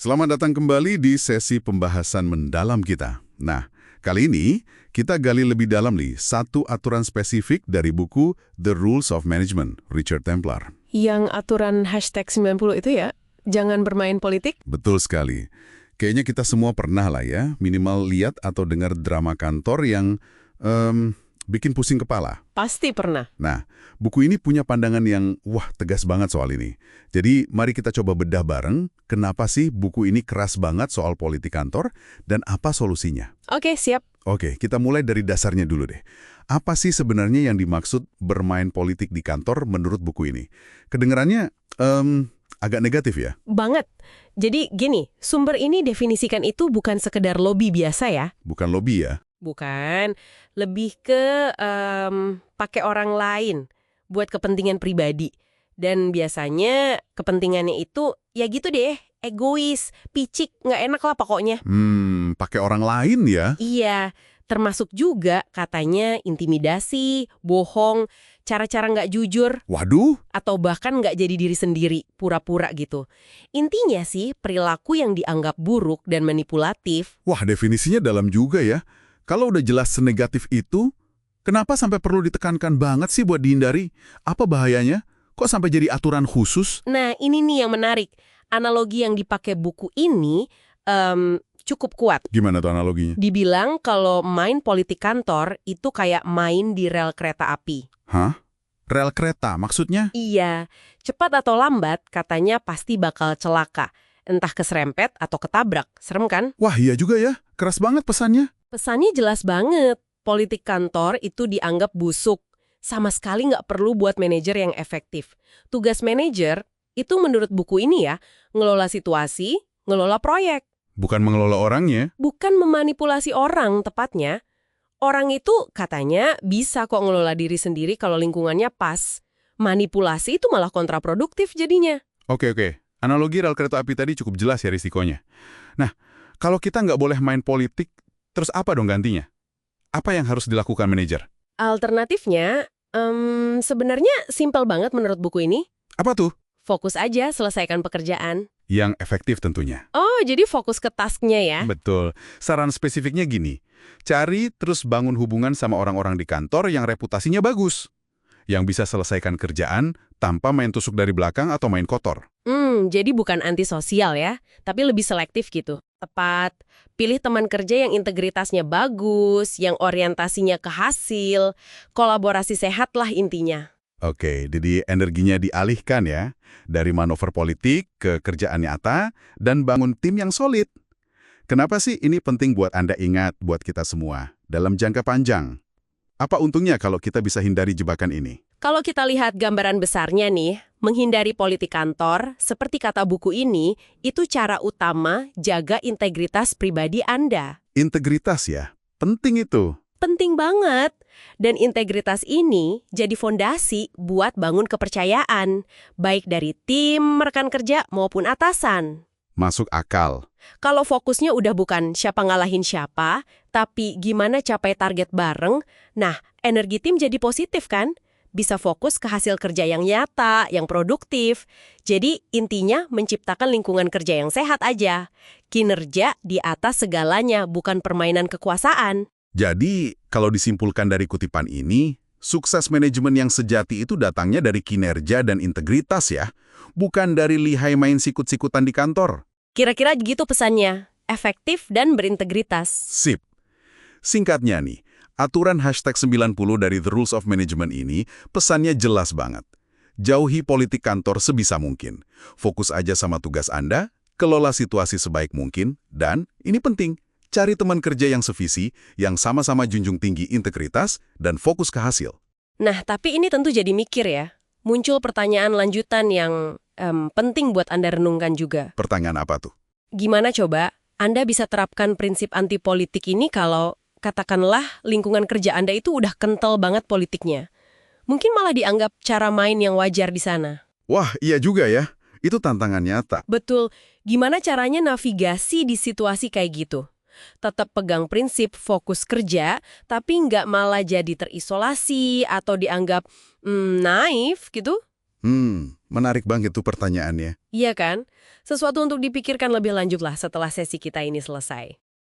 Selamat datang kembali di sesi pembahasan mendalam kita. Nah, kali ini kita gali lebih dalam nih satu aturan spesifik dari buku The Rules of Management, Richard Templar. Yang aturan hashtag 90 itu ya, jangan bermain politik? Betul sekali. Kayaknya kita semua pernah lah ya, minimal lihat atau dengar drama kantor yang bikin pusing kepala. Pasti pernah. Nah, buku ini punya pandangan yang, tegas banget soal ini. Jadi, mari kita coba bedah bareng, kenapa sih buku ini keras banget soal politik kantor, dan apa solusinya. Oke, siap. Oke, kita mulai dari dasarnya dulu deh. Apa sih sebenarnya yang dimaksud bermain politik di kantor menurut buku ini? Kedengarannya agak negatif ya? Banget. Jadi gini, sumber ini definisikan itu bukan sekedar lobby biasa ya. Bukan lobby ya? Bukan. Lebih ke pakai orang lain buat kepentingan pribadi. Dan biasanya kepentingannya itu ya gitu deh, egois, picik, nggak enak lah pokoknya. Pakai orang lain ya? Iya, termasuk juga katanya intimidasi, bohong, cara-cara nggak jujur, Waduh, atau bahkan nggak jadi diri sendiri, pura-pura gitu. Intinya sih, perilaku yang dianggap buruk dan manipulatif. wah definisinya dalam juga ya. Kalau udah jelas senegatif itu, kenapa sampai perlu ditekankan banget sih buat dihindari? Apa bahayanya? Kok sampai jadi aturan khusus? Nah, ini nih yang menarik. Analogi yang dipakai buku ini cukup kuat. Gimana tuh analoginya? Dibilang kalau main politik kantor itu kayak main di rel kereta api. Hah? Rel kereta maksudnya? Iya, cepat atau lambat katanya pasti bakal celaka. Entah keserempet atau ketabrak. Serem kan? Wah iya juga ya, keras banget pesannya. Pesannya jelas banget. Politik kantor itu dianggap busuk. Sama sekali nggak perlu buat manajer yang efektif. Tugas manajer itu menurut buku ini ya, ngelola situasi, ngelola proyek. Bukan mengelola orangnya. Bukan memanipulasi orang tepatnya. Orang itu katanya bisa kok ngelola diri sendiri kalau lingkungannya pas. Manipulasi itu malah kontraproduktif jadinya. Oke, analogi rel kereta api tadi cukup jelas ya risikonya. Nah, kalau kita nggak boleh main politik, terus apa dong gantinya? Apa yang harus dilakukan manajer? Alternatifnya, sebenarnya simpel banget menurut buku ini. Apa tuh? Fokus aja selesaikan pekerjaan. Yang efektif tentunya. Oh, jadi fokus ke tasknya ya? Betul. Saran spesifiknya gini, cari terus bangun hubungan sama orang-orang di kantor yang reputasinya bagus. Yang bisa selesaikan kerjaan tanpa main tusuk dari belakang atau main kotor. Jadi bukan antisosial ya, tapi lebih selektif gitu. Tepat, pilih teman kerja yang integritasnya bagus, yang orientasinya ke hasil, kolaborasi sehat lah intinya. Oke, jadi energinya dialihkan ya, dari manuver politik ke kerjaan nyata dan bangun tim yang solid. Kenapa sih ini penting buat Anda ingat, buat kita semua, dalam jangka panjang? Apa untungnya kalau kita bisa hindari jebakan ini? Kalau kita lihat gambaran besarnya nih, menghindari politik kantor, seperti kata buku ini, itu cara utama jaga integritas pribadi Anda. Integritas ya, penting itu. Penting banget. Dan integritas ini jadi fondasi buat bangun kepercayaan, baik dari tim, rekan kerja, maupun atasan. Masuk akal. Kalau fokusnya udah bukan siapa ngalahin siapa, tapi gimana capai target bareng, nah, energi tim jadi positif kan? Bisa fokus ke hasil kerja yang nyata, yang produktif. Jadi intinya menciptakan lingkungan kerja yang sehat aja. Kinerja di atas segalanya, bukan permainan kekuasaan. Jadi, kalau disimpulkan dari kutipan ini, sukses manajemen yang sejati itu datangnya dari kinerja dan integritas ya, bukan dari lihai main sikut-sikutan di kantor. Kira-kira gitu pesannya, efektif dan berintegritas. Sip. Singkatnya nih, aturan hashtag 90 dari The Rules of Management ini pesannya jelas banget. Jauhi politik kantor sebisa mungkin. Fokus aja sama tugas Anda, kelola situasi sebaik mungkin, dan ini penting, cari teman kerja yang sevisi, yang sama-sama junjung tinggi integritas dan fokus ke hasil. Nah, tapi ini tentu jadi mikir ya. Muncul pertanyaan lanjutan yang penting buat Anda renungkan juga. Pertanyaan apa tuh? Gimana coba Anda bisa terapkan prinsip anti politik ini kalau katakanlah lingkungan kerja Anda itu udah kental banget politiknya? Mungkin malah dianggap cara main yang wajar di sana. Wah, iya juga ya. Itu tantangan nyata. Betul. Gimana caranya navigasi di situasi kayak gitu? Tetap pegang prinsip fokus kerja, tapi nggak malah jadi terisolasi atau dianggap naif gitu? Menarik banget tuh pertanyaannya. Iya kan? Sesuatu untuk dipikirkan lebih lanjut lah setelah sesi kita ini selesai.